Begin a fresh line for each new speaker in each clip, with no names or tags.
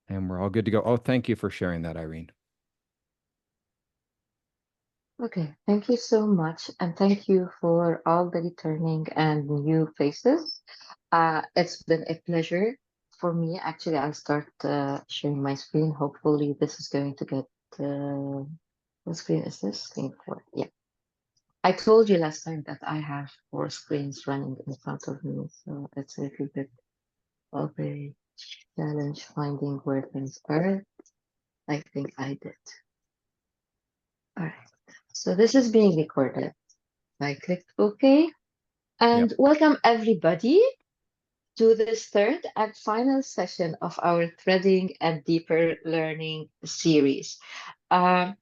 And we're all good to go. Oh, thank you for sharing that, Irene.
Okay, thank you so much. And thank you for all the returning and new faces. It's been a pleasure for me. Actually, I'll start sharing my screen. Hopefully, this is going to get. What screen is this? Screen four. Yeah. I told you last time that I have four screens running in front of me, so it's a little bit of a challenge finding where things are. I think I did. All right. So this is being recorded. I clicked OK.
Yep.
And welcome everybody to this third and final session of our Threading and Deeper Learning series. Um,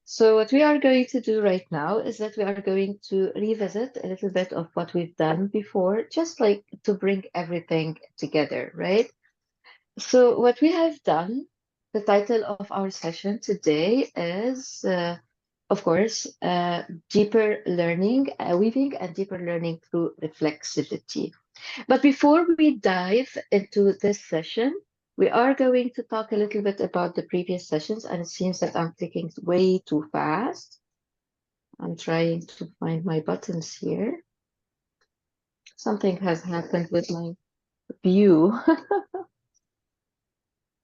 so what we are going to do right now is that we are going to revisit a little bit of what we've done before, just like to bring everything together, right? So what we have done, the title of our session today is, of course, deeper learning, weaving and deeper learning through reflexivity. But before we dive into this session, we are going to talk a little bit about the previous sessions, and it seems that I'm clicking way too fast. I'm trying to find my buttons here. Something has happened with my view.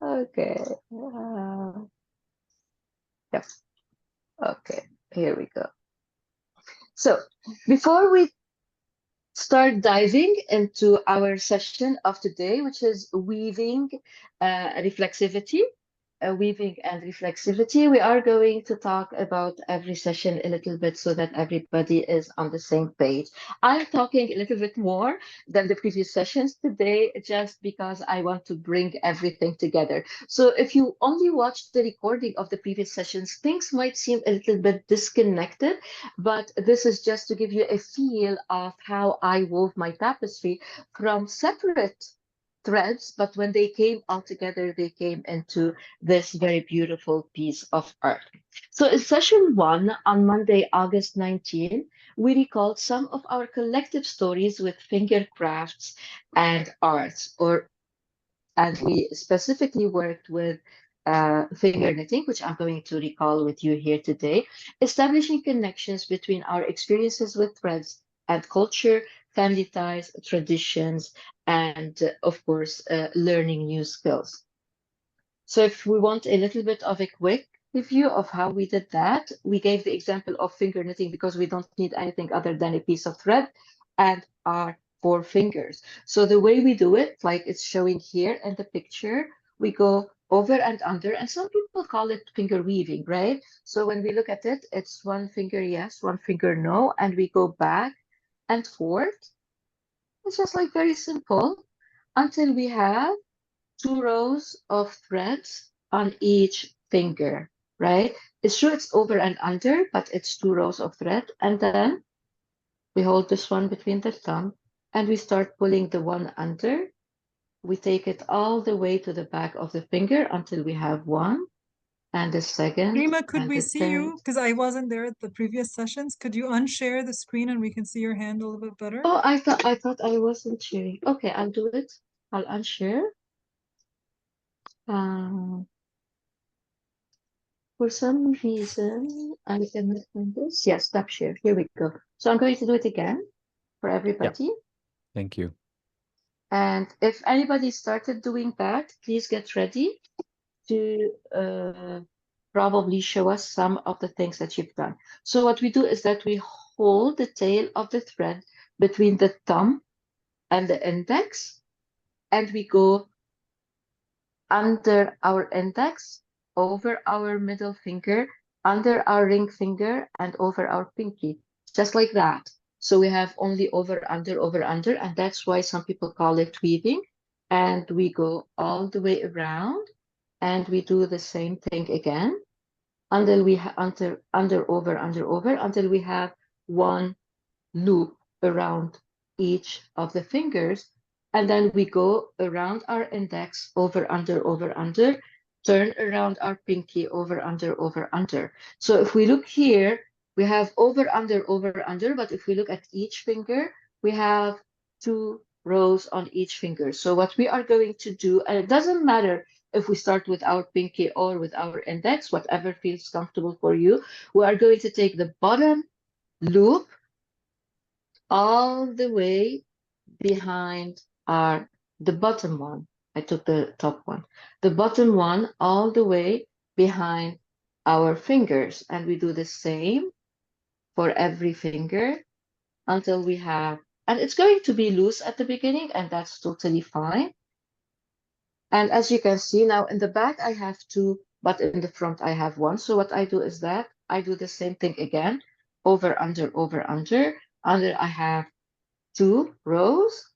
Okay. Yeah. Okay. Here we go. So before we start diving into our session of today, which is weaving reflexivity, weaving and reflexivity. We are going to talk about every session a little bit so that everybody is on the same page. I'm talking a little bit more than the previous sessions today, just because I want to bring everything together. So if you only watched the recording of the previous sessions, things might seem a little bit disconnected, but this is just to give you a feel of how I wove my tapestry from separate threads, but when they came all together, they came into this very beautiful piece of art. So in session one on Monday, August 19, we recalled some of our collective stories with finger crafts and arts, and we specifically worked with finger knitting, which I'm going to recall with you here today, establishing connections between our experiences with threads and culture, family ties, traditions, and of course, learning new skills. So if we want a little bit of a quick review of how we did that, we gave the example of finger knitting because we don't need anything other than a piece of thread and our four fingers. So the way we do it, like it's showing here in the picture, we go over and under, and some people call it finger weaving, right? So when we look at it, it's one finger yes, one finger no, and we go back and forth. It's just like very simple until we have two rows of threads on each finger, right? It's true it's over and under, but it's two rows of thread. And then we hold this one between the thumb and we start pulling the one under. We take it all the way to the back of the finger until we have one and the second
Rima, could
and
we
the
see
third.
you? Because I wasn't there at the previous sessions. Could you unshare the screen and we can see your hand a little bit better?
Oh, I thought I wasn't sharing. Okay, I'll do it. I'll unshare. Um, For some reason, I cannot find this. Yes, stop share. Here we go. So I'm going to do it again for
Yep.
everybody.
Thank you.
And if anybody started doing that, please get ready to probably show us some of the things that you've done. So what we do is that we hold the tail of the thread between the thumb and the index, and we go under our index, over our middle finger, under our ring finger, and over our pinky, just like that. So we have only over, under, and that's why some people call it weaving. And we go all the way around, and we do the same thing again until we under, over, until we have one loop around each of the fingers. And then we go around our index, over, under, turn around our pinky, over, under. So if we look here, we have over, under, but if we look at each finger, we have two rows on each finger. So what we are going to do, and it doesn't matter if we start with our pinky or with our index, whatever feels comfortable for you, we are going to take the bottom loop all the way behind the bottom one. I took the top one. The bottom one all the way behind our fingers. And we do the same for every finger until we have, and it's going to be loose at the beginning, and that's totally fine. And as you can see now in the back, I have two, but in the front, I have one. So what I do is that I do the same thing again, over, under, over, under. Under, I have 2 rows,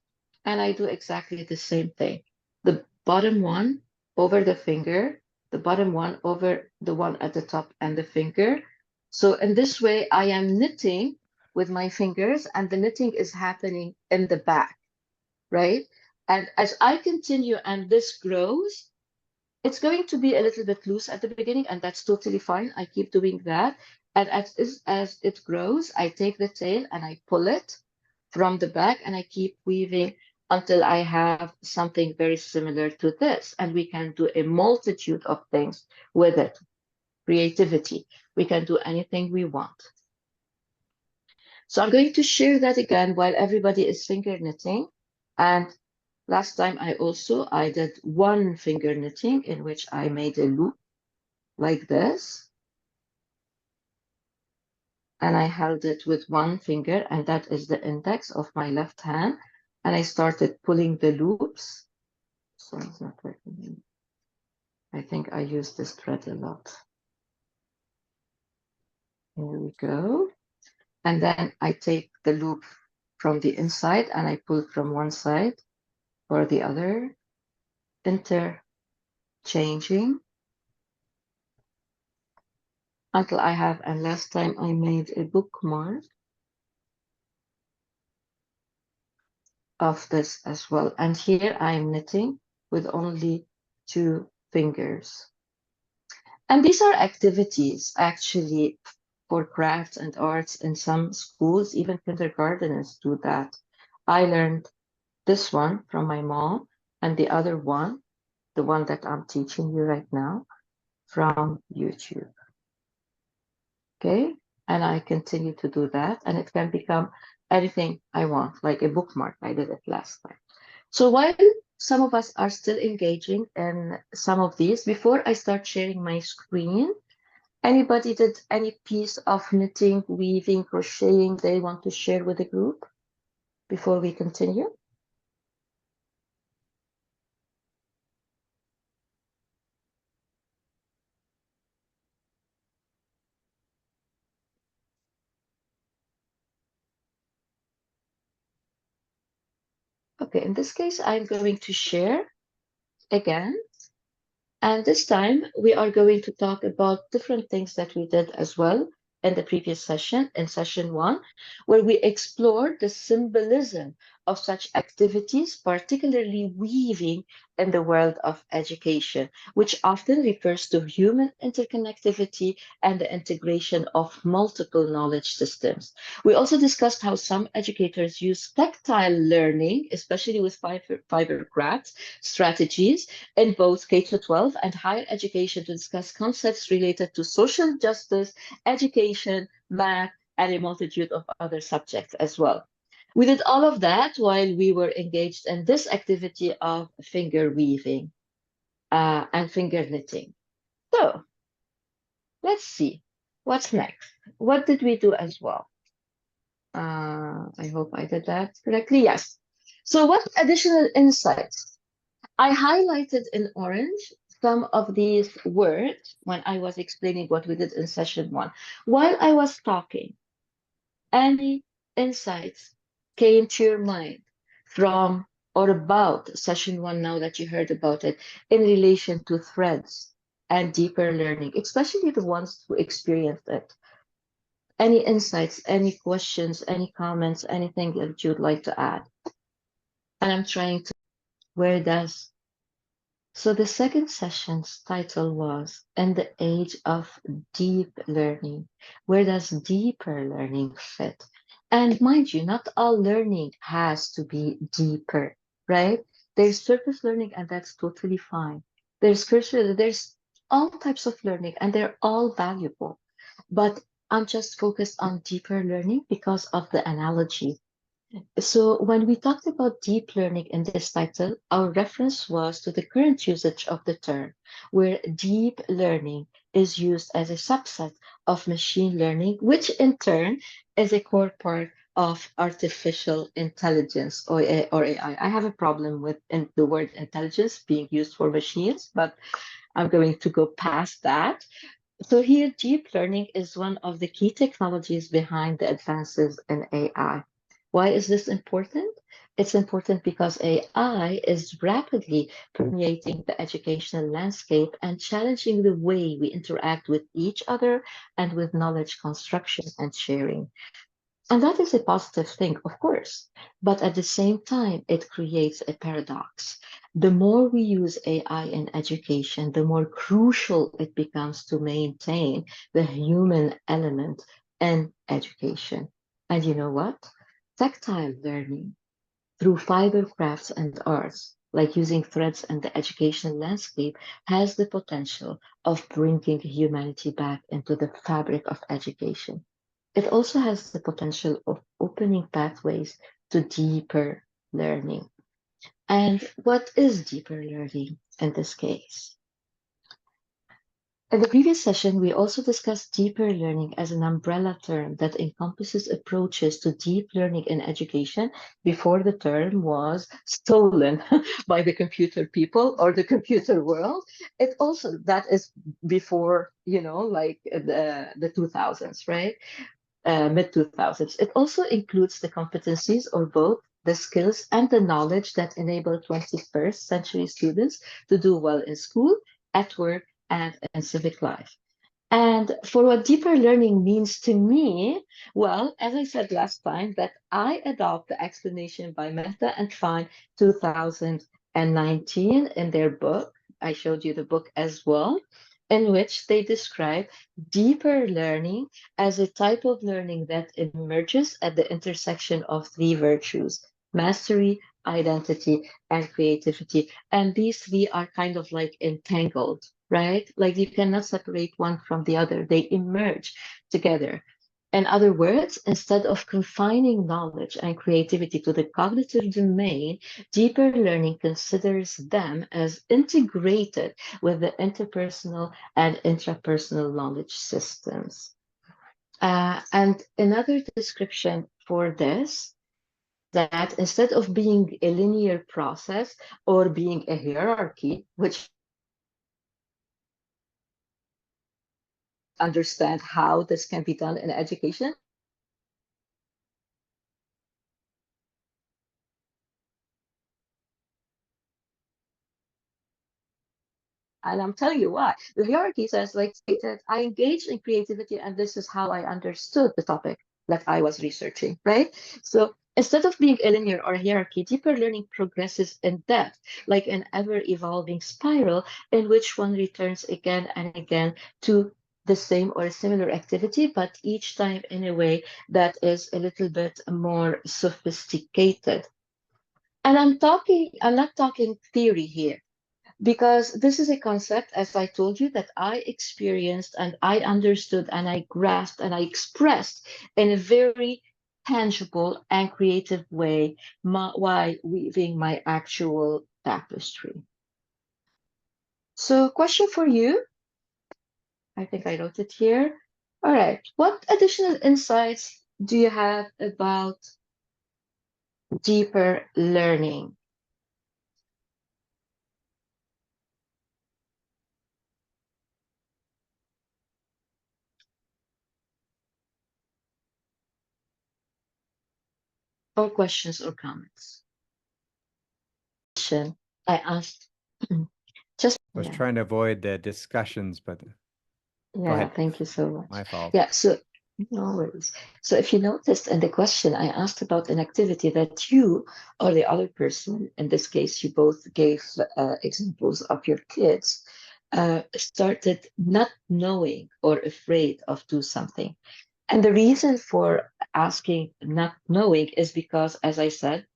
and I do exactly the same thing. The bottom one over the finger, the bottom one over the one at the top and the finger. So in this way, I am knitting with my fingers, and the knitting is happening in the back, right? And as I continue and this grows, it's going to be a little bit loose at the beginning, and that's totally fine. I keep doing that. And as it grows, I take the tail and I pull it from the back, and I keep weaving until I have something very similar to this. And we can do a multitude of things with it. Creativity. We can do anything we want. So I'm going to share that again while everybody is finger knitting. And last time I did one finger knitting in which I made a loop like this. And I held it with one finger, and that is the index of my left hand. And I started pulling the loops. So it's not working. I think I use this thread a lot. Here we go. And then I take the loop from the inside and I pull from one side or the other, interchanging until I have, and last time I made a bookmark of this as well. And here I'm knitting with only 2 fingers. And these are activities actually for crafts and arts in some schools. Even kindergarteners do that. I learned this one from my mom, and the other one, the one that I'm teaching you right now, from YouTube. Okay, and I continue to do that, and it can become anything I want, like a bookmark. I did it last time. So while some of us are still engaging in some of these, before I start sharing my screen, anybody did any piece of knitting, weaving, crocheting they want to share with the group before we continue? Okay, in this case, I'm going to share again. And this time we are going to talk about different things that we did as well in the previous session, in session 1, where we explored the symbolism of such activities, particularly weaving in the world of education, which often refers to human interconnectivity and the integration of multiple knowledge systems. We also discussed how some educators use tactile learning, especially with fiber crafts strategies, in both K-12 and higher education to discuss concepts related to social justice, education, math, and a multitude of other subjects as well. We did all of that while we were engaged in this activity of finger weaving and finger knitting. So let's see what's next. What did we do as well? I hope I did that correctly. Yes. So what additional insights? I highlighted in orange some of these words when I was explaining what we did in session 1. While I was talking, any insights came to your mind from or about session 1 now that you heard about it in relation to threads and deeper learning, especially the ones who experienced it? Any insights, any questions, any comments, anything that you'd like to add? And I'm trying to, where does So the second session's title was In the Age of Deep Learning. Where does deeper learning fit? And mind you, not all learning has to be deeper, right? There's surface learning, and that's totally fine. there's curricular, there's all types of learning, and they're all valuable. But I'm just focused on deeper learning because of the analogy. So when we talked about deep learning in this title, our reference was to the current usage of the term, where deep learning is used as a subset of machine learning, which in turn is a core part of artificial intelligence or AI. I have a problem with the word intelligence being used for machines, but I'm going to go past that. So here, deep learning is one of the key technologies behind the advances in AI. Why is this important? It's important because AI is rapidly permeating the educational landscape and challenging the way we interact with each other and with knowledge construction and sharing. And that is a positive thing, of course. But at the same time, it creates a paradox. The more we use AI in education, the more crucial it becomes to maintain the human element in education. And you know what? Tactile learning through fiber crafts and arts, like using threads in the educational landscape, has the potential of bringing humanity back into the fabric of education. It also has the potential of opening pathways to deeper learning. And what is deeper learning in this case? In the previous session, we also discussed deeper learning as an umbrella term that encompasses approaches to deep learning in education before the term was stolen by the computer people or the computer world. It also, that is before, like the 2000s, right? Mid 2000s. It also includes the competencies or both the skills and the knowledge that enable 21st century students to do well in school, at work, and in civic life. And for what deeper learning means to me, well, as I said last time, that I adopt the explanation by Mehta and Fine 2019 in their book. I showed you the book as well, in which they describe deeper learning as a type of learning that emerges at the intersection of three virtues: mastery, identity, and creativity. And these three are kind of like entangled, right? Like you cannot separate one from the other, they emerge together. In other words, instead of confining knowledge and creativity to the cognitive domain, deeper learning considers them as integrated with the interpersonal and intrapersonal knowledge systems. And another description for this, that instead of being a linear process or being a hierarchy, which understand how this can be done in education. And I'm telling you why. The hierarchy says, like stated, I engaged in creativity, and this is how I understood the topic that I was researching, right? So instead of being a linear or a hierarchy, deeper learning progresses in depth, like an ever-evolving spiral in which one returns again and again to the same or a similar activity, but each time in a way that is a little bit more sophisticated. And I'm not talking theory here, because this is a concept, as I told you, that I experienced and I understood and I grasped and I expressed in a very tangible and creative way while weaving my actual tapestry. So, question for you. I think I wrote it here. All right. What additional insights do you have about deeper learning? Or questions or comments? I asked. Just
I was
yeah.
trying to avoid the discussions, but go
Yeah,
ahead.
thank you so much.
My fault.
Yeah, so no worries. So if you noticed in the question, I asked about an activity that you or the other person, in this case, you both gave examples of your kids, started not knowing or afraid of do something. And the reason for asking not knowing is because, as I said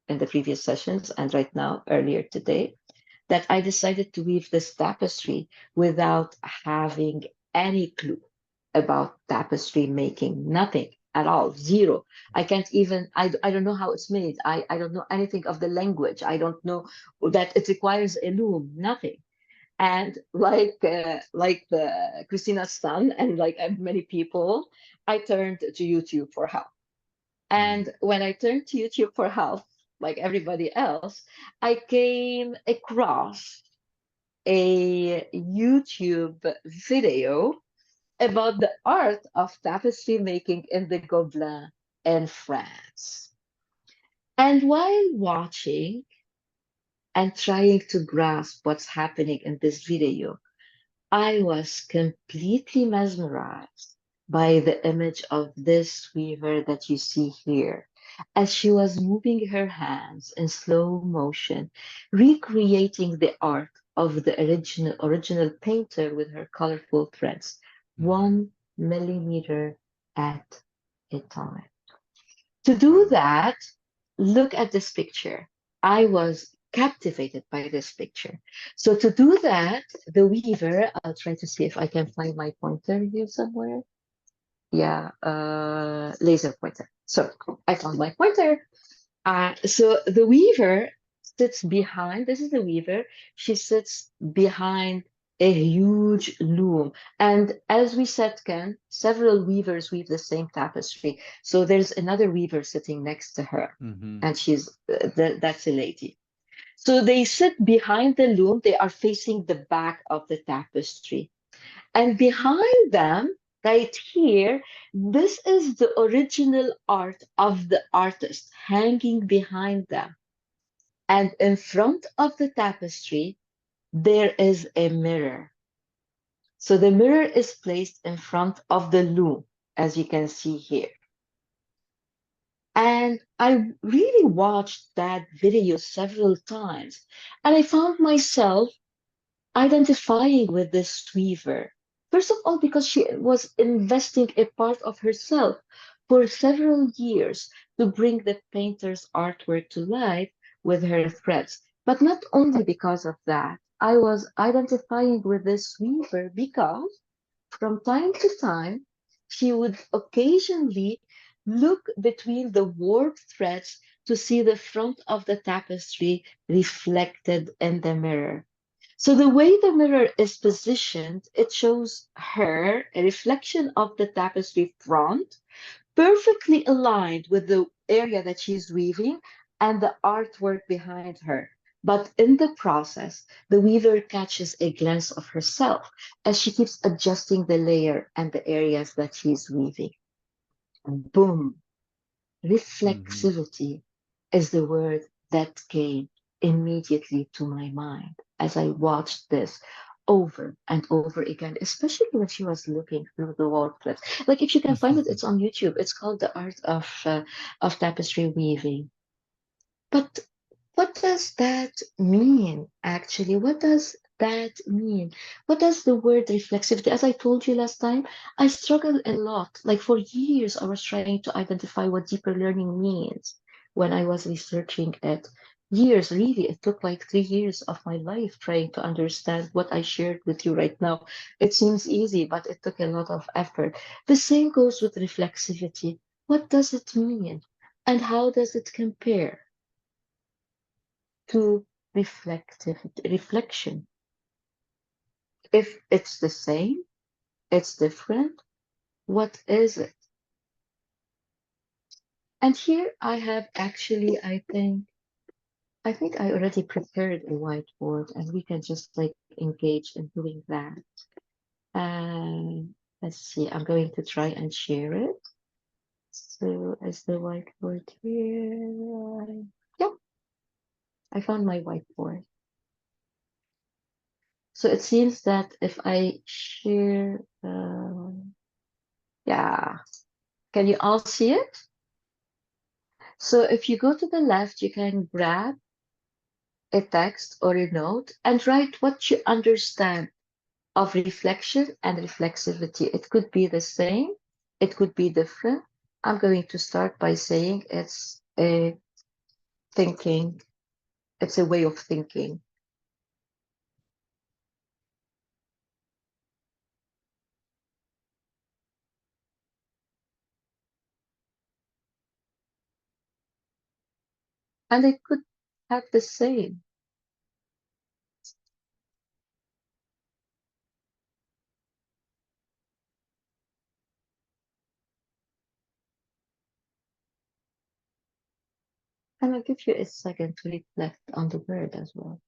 in the previous sessions and right now, earlier today, that I decided to weave this tapestry without having any clue about tapestry making, nothing at all, zero. I can't even, I don't know how it's made. I don't know anything of the language. I don't know that it requires a loom, nothing. And like the Christina's son and like many people, I turned to YouTube for help. And when I turned to YouTube for help, like everybody else, I came across a YouTube video about the art of tapestry making in the Gobelin in France. And while watching and trying to grasp what's happening in this video, I was completely mesmerized by the image of this weaver that you see here, as she was moving her hands in slow motion, recreating the art of the original painter with her colorful threads, 1 millimeter at a time. To do that, look at this picture. I was captivated by this picture. So to do that, the weaver, I'll try to see if I can find my pointer here somewhere. Yeah, laser pointer. So I found my pointer. So the weaver sits behind, this is the weaver, she sits behind a huge loom. And as we said, Ken, several weavers weave the same tapestry. So there's another weaver sitting next to her, and she's that's a lady. So they sit behind the loom, they are facing the back of the tapestry. And behind them, right here, this is the original art of the artist hanging behind them. And in front of the tapestry, there is a mirror. So the mirror is placed in front of the loom, as you can see here. And I really watched that video several times, and I found myself identifying with this weaver. First of all, because she was investing a part of herself for several years to bring the painter's artwork to life with her threads. But not only because of that, I was identifying with this weaver because from time to time, she would occasionally look between the warped threads to see the front of the tapestry reflected in the mirror. So the way the mirror is positioned, it shows her a reflection of the tapestry front, perfectly aligned with the area that she's weaving and the artwork behind her. But in the process, the weaver catches a glance of herself as she keeps adjusting the layer and the areas that she's weaving. And boom, reflexivity is the word that came immediately to my mind as I watched this over and over again, especially when she was looking through the wall clips. Like if you can find it, it's on YouTube. It's called The Art of Tapestry Weaving. But what does that mean, actually? What does that mean? What does the word reflexivity? As I told you last time, I struggled a lot. Like for years, I was trying to identify what deeper learning means when I was researching it. Years, really, it took like 3 years of my life trying to understand what I shared with you right now. It seems easy, but it took a lot of effort. The same goes with reflexivity. What does it mean? And how does it compare to reflection? If it's the same, it's different, what is it? And here I have actually, I think I already prepared a whiteboard and we can just like engage in doing that. And let's see, I'm going to try and share it. So is the whiteboard here? Yeah, I found my whiteboard. So it seems that if I share, yeah, can you all see it? So if you go to the left, you can grab a text or a note and write what you understand of reflection and reflexivity. It could be the same, it could be different. I'm going to start by saying it's a thinking, it's a way of thinking. And I could have the same. And I'll give you a second to reflect on the word as well.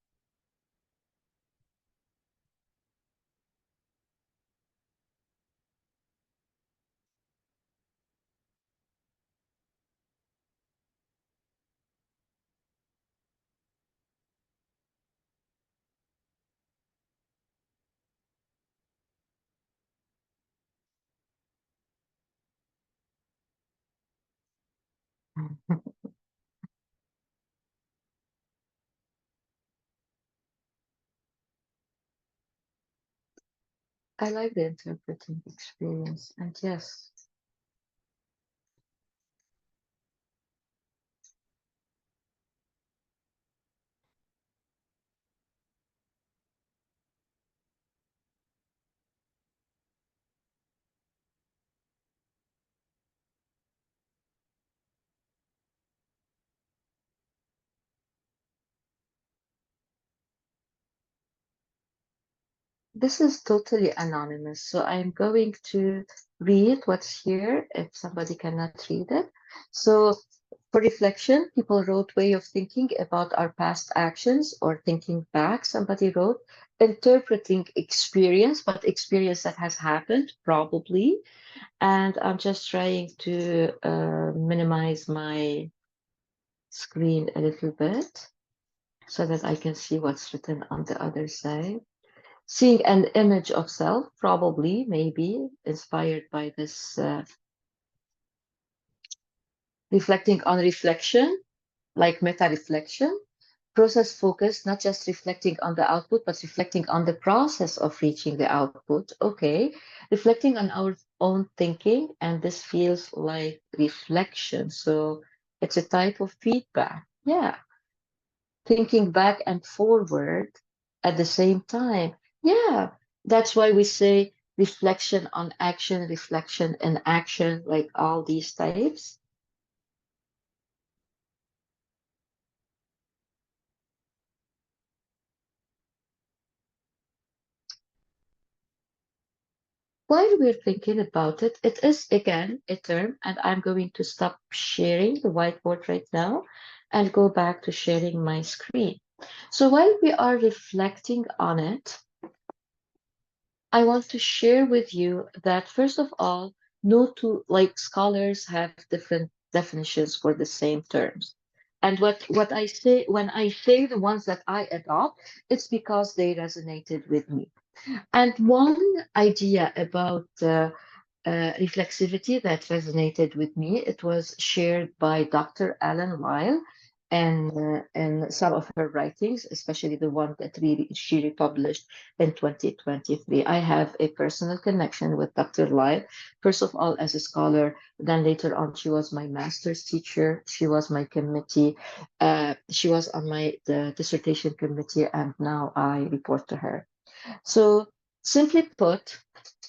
I like the interpreting experience, and yes, this is totally anonymous. So I'm going to read what's here if somebody cannot read it. So for reflection, people wrote way of thinking about our past actions or thinking back. Somebody wrote interpreting experience, but experience that has happened, probably. And I'm just trying to minimize my screen a little bit so that I can see what's written on the other side. Seeing an image of self, probably, maybe, inspired by this reflecting on reflection, like meta-reflection. Process focus, not just reflecting on the output, but reflecting on the process of reaching the output. Okay. Reflecting on our own thinking, and this feels like reflection. So it's a type of feedback. Yeah. Thinking back and forward at the same time. Yeah. That's why we say reflection on action, reflection and action, like all these types. While we're thinking about it, it is again a term, and I'm going to stop sharing the whiteboard right now and go back to sharing my screen. So while we are reflecting on it, I want to share with you that first of all, no two like scholars have different definitions for the same terms. And what I say when I say the ones that I adopt, it's because they resonated with me. And one idea about reflexivity that resonated with me, it was shared by Dr. Alan Lyle and some of her writings, especially the one that she republished in 2023. I have a personal connection with Dr. Lyle, first of all as a scholar, then later on she was my master's teacher, she was my committee, she was on the dissertation committee, and now I report to her. So simply put,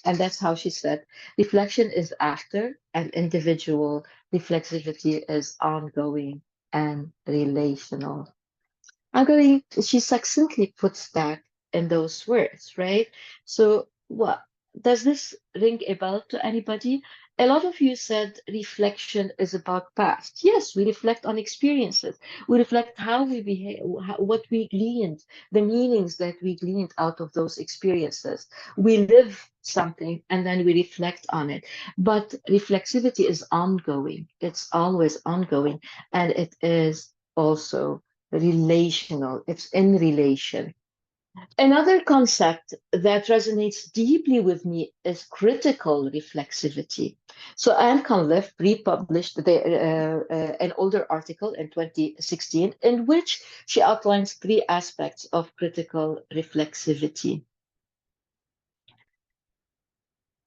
and that's how she said, reflection is after and individual, reflexivity is ongoing and relational. She succinctly puts that in those words, right? So what does this ring a bell to anybody? A lot of you said reflection is about past. Yes, we reflect on experiences. We reflect how we behave, what we gleaned, the meanings that we gleaned out of those experiences. We live something and then we reflect on it. But reflexivity is ongoing. It's always ongoing, and it is also relational, it's in relation. Another concept that resonates deeply with me is critical reflexivity. So Anne Cunliffe republished an older article in 2016 in which she outlines three aspects of critical reflexivity.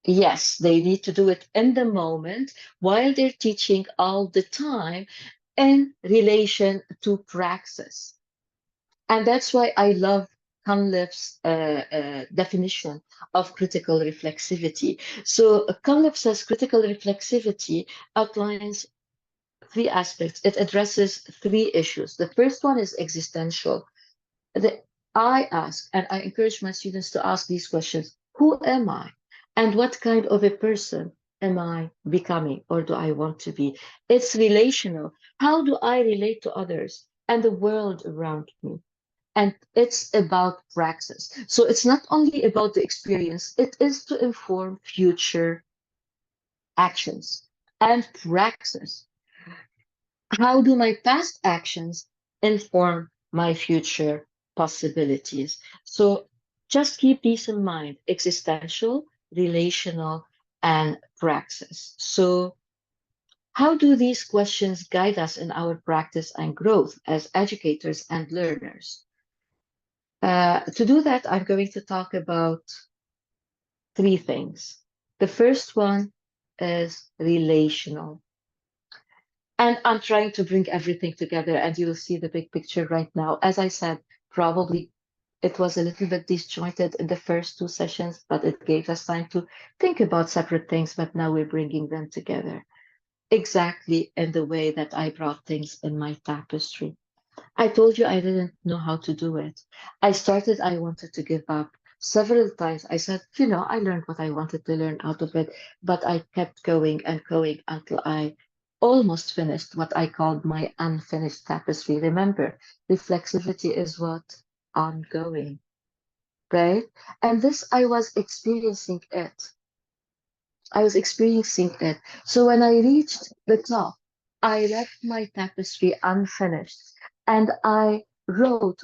Yes, they need to do it in the moment while they're teaching all the time in relation to praxis. And that's why I love Cunliffe's definition of critical reflexivity. So Cunliffe says critical reflexivity outlines three aspects. It addresses three issues. The first one is existential. I ask, and I encourage my students to ask these questions. Who am I? And what kind of a person am I becoming, or do I want to be? It's relational. How do I relate to others and the world around me? And it's about praxis. So it's not only about the experience, it is to inform future actions and praxis. How do my past actions inform my future possibilities? So just keep these in mind: existential, relational, and praxis. So how do these questions guide us in our practice and growth as educators and learners? To do that, I'm going to talk about three things. The first one is relational. And I'm trying to bring everything together, and you'll see the big picture right now. As I said, probably it was a little bit disjointed in the first two sessions, but it gave us time to think about separate things, but now we're bringing them together exactly in the way that I brought things in my tapestry. I told you I didn't know how to do it. I wanted to give up. Several times I said, I learned what I wanted to learn out of it, but I kept going and going until I almost finished what I called my unfinished tapestry. Remember, reflexivity is what? Ongoing, right? And this, I was experiencing it. So when I reached the top, I left my tapestry unfinished, and I wrote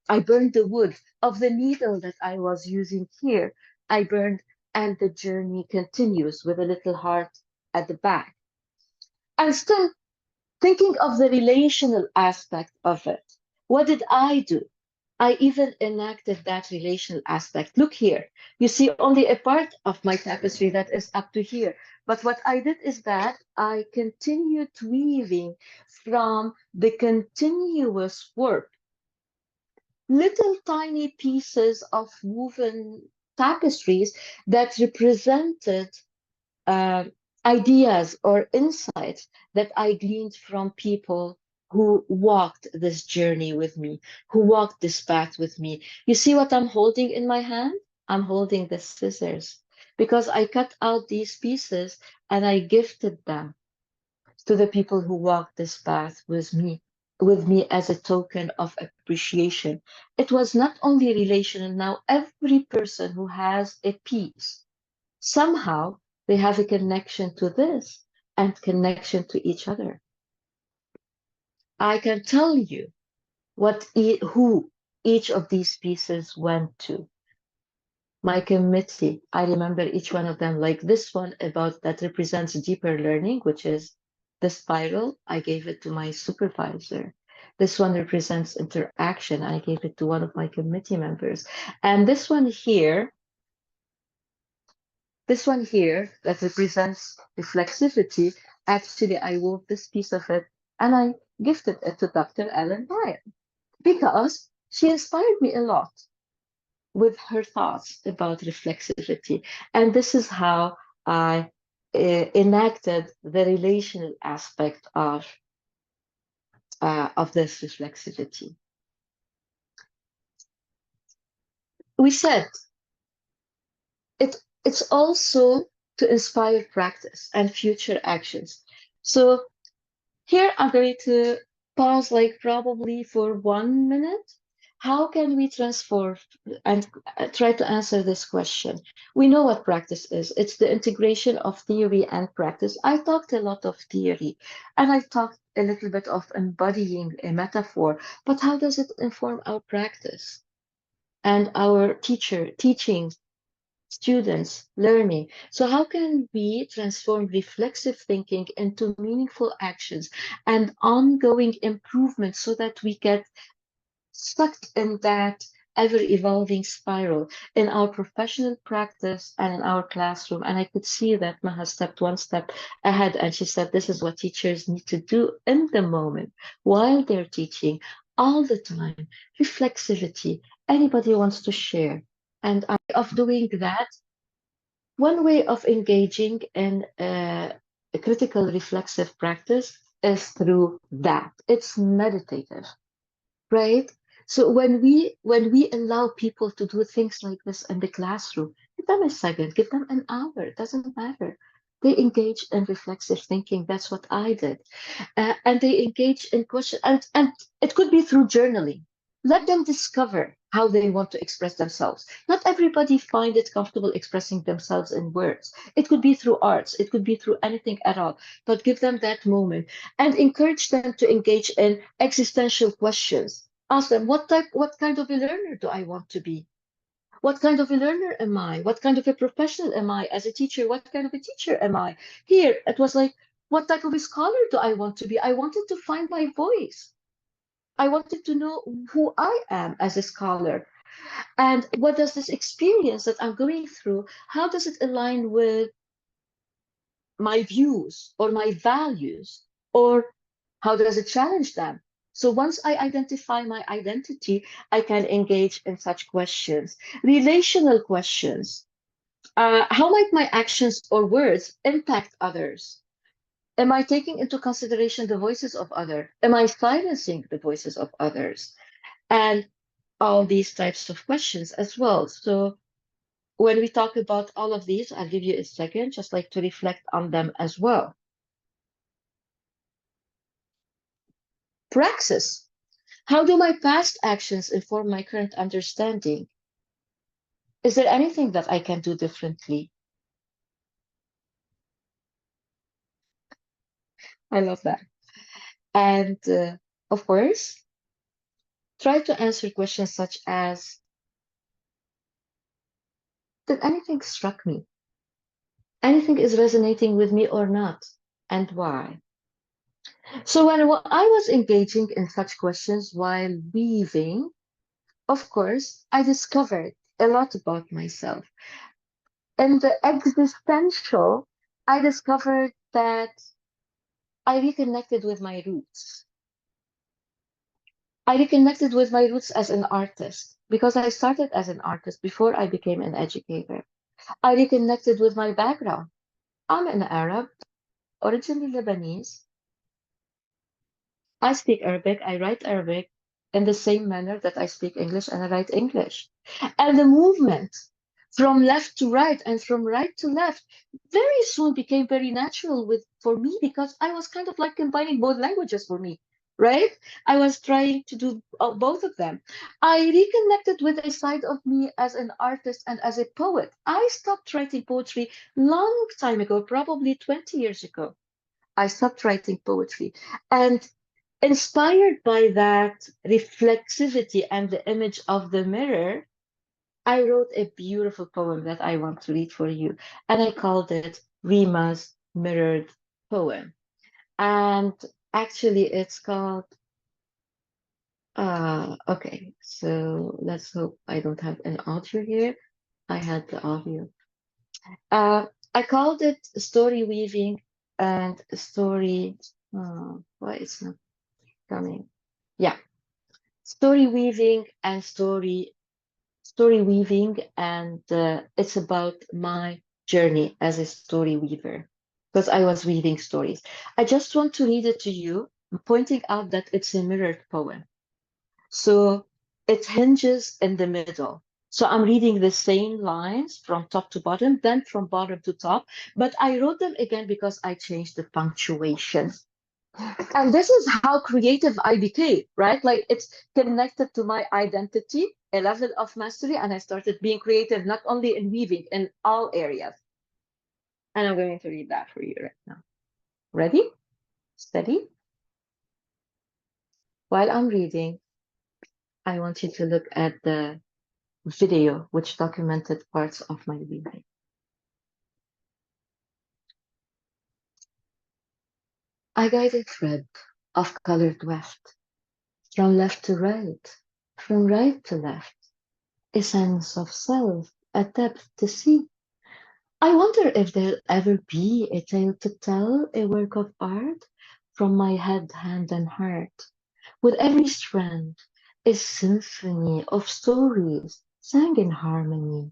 I burned the wood of the needle that I was using here. I burned, and the journey continues with a little heart at the back. I'm still thinking of the relational aspect of it. What did I do? I even enacted that relational aspect. Look here, you see only a part of my tapestry that is up to here. But what I did is that I continued weaving from the continuous work, little tiny pieces of woven tapestries that represented uh, ideas or insights that I gleaned from people who walked this journey with me, who walked this path with me. You see what I'm holding in my hand? I'm holding the scissors because I cut out these pieces and I gifted them to the people who walked this path with me as a token of appreciation. It was not only relational. Now every person who has a piece, somehow they have a connection to this and connection to each other. I can tell you who each of these pieces went to. My committee, I remember each one of them, like this one that represents deeper learning, which is the spiral. I gave it to my supervisor. This one represents interaction. I gave it to one of my committee members. And this one here that represents reflexivity, actually I wove this piece of it and I gifted it to Dr. Ellen Ryan because she inspired me a lot with her thoughts about reflexivity. And this is how I enacted the relational aspect of this reflexivity. We said it's also to inspire practice and future actions. So here I'm going to pause like probably for 1 minute. How can we transform and try to answer this question? We know what practice is. It's the integration of theory and practice. I talked a lot of theory and I talked a little bit of embodying a metaphor, but how does it inform our practice and our teachings, students, learning? So how can we transform reflexive thinking into meaningful actions and ongoing improvement so that we get sucked in that ever-evolving spiral in our professional practice and in our classroom? And I could see that Maha stepped one step ahead and she said, this is what teachers need to do in the moment while they're teaching all the time. Reflexivity, anybody wants to share? And of doing that, one way of engaging in a critical reflexive practice is through that. It's meditative, right? So when we allow people to do things like this in the classroom, give them a second, give them an hour, it doesn't matter. They engage in reflexive thinking. That's what I did. And they engage in question, and it could be through journaling. Let them discover how they want to express themselves. Not everybody find it comfortable expressing themselves in words. It could be through arts, it could be through anything at all, but give them that moment and encourage them to engage in existential questions. Ask them, what kind of a learner do I want to be? What kind of a learner am I? What kind of a professional am I as a teacher? What kind of a teacher am I? Here, it was like, what type of a scholar do I want to be? I wanted to find my voice. I wanted to know who I am as a scholar. And what does this experience that I'm going through, how does it align with my views or my values? Or how does it challenge them? So once I identify my identity, I can engage in such questions. Relational questions. How might my actions or words impact others? Am I taking into consideration the voices of others? Am I silencing the voices of others? And all these types of questions as well. So when we talk about all of these, I'll give you a second, just like to reflect on them as well. Praxis. How do my past actions inform my current understanding? Is there anything that I can do differently? I love that. And of course, try to answer questions such as, did anything struck me? Anything is resonating with me or not? And why? So when I was engaging in such questions while weaving, of course, I discovered a lot about myself. In the existential, I discovered that I reconnected with my roots. I reconnected with my roots as an artist because I started as an artist before I became an educator. I reconnected with my background. I'm an Arab, originally Lebanese. I speak Arabic, I write Arabic in the same manner that I speak English and I write English. And the movement from left to right and from right to left very soon became very natural for me because I was kind of like combining both languages for me, right? I was trying to do both of them. I reconnected with a side of me as an artist and as a poet. I stopped writing poetry long time ago, probably 20 years ago. I stopped writing poetry. And inspired by that reflexivity and the image of the mirror, I wrote a beautiful poem that I want to read for you. And I called it Rima's Mirrored Poem. And actually, it's called, okay, so let's hope I don't have an audio here. I had the audio. I called it story weaving and story. Why it's not coming? Yeah, story weaving and story weaving, and it's about my journey as a story weaver because I was weaving stories. I just want to read it to you, pointing out that it's a mirrored poem. So it hinges in the middle. So I'm reading the same lines from top to bottom, then from bottom to top, but I wrote them again because I changed the punctuation. And this is how creative I became, right? Like it's connected to my identity, a level of mastery, and I started being creative not only in weaving, in all areas. And I'm going to read that for you right now. Ready? Steady? While I'm reading, I want you to look at the video which documented parts of my weaving. I guide a thread of colored weft from left to right, from right to left, a sense of self, a depth to see. I wonder if there'll ever be a tale to tell, a work of art from my head, hand, and heart. With every strand, a symphony of stories sang in harmony.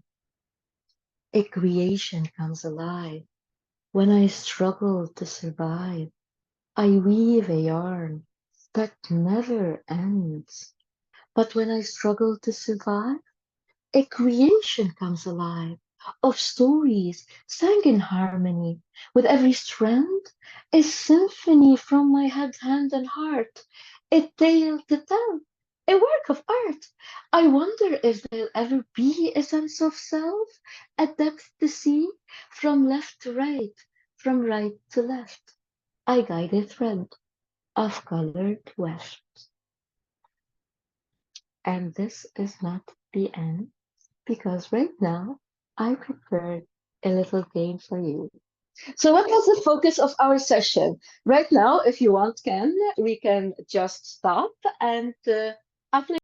A creation comes alive when I struggle to survive. I weave a yarn that never ends. But when I struggle to survive, a creation comes alive of stories sang in harmony. With every strand, a symphony from my head, hand, and heart. A tale to tell, a work of art. I wonder if there'll ever be a sense of self, a depth to see, from left to right, from right to left. I guide a thread of colored weft. And this is not the end, because right now I prepared a little game for you. So what was the focus of our session? Right now, if you want, we can just stop and I'll play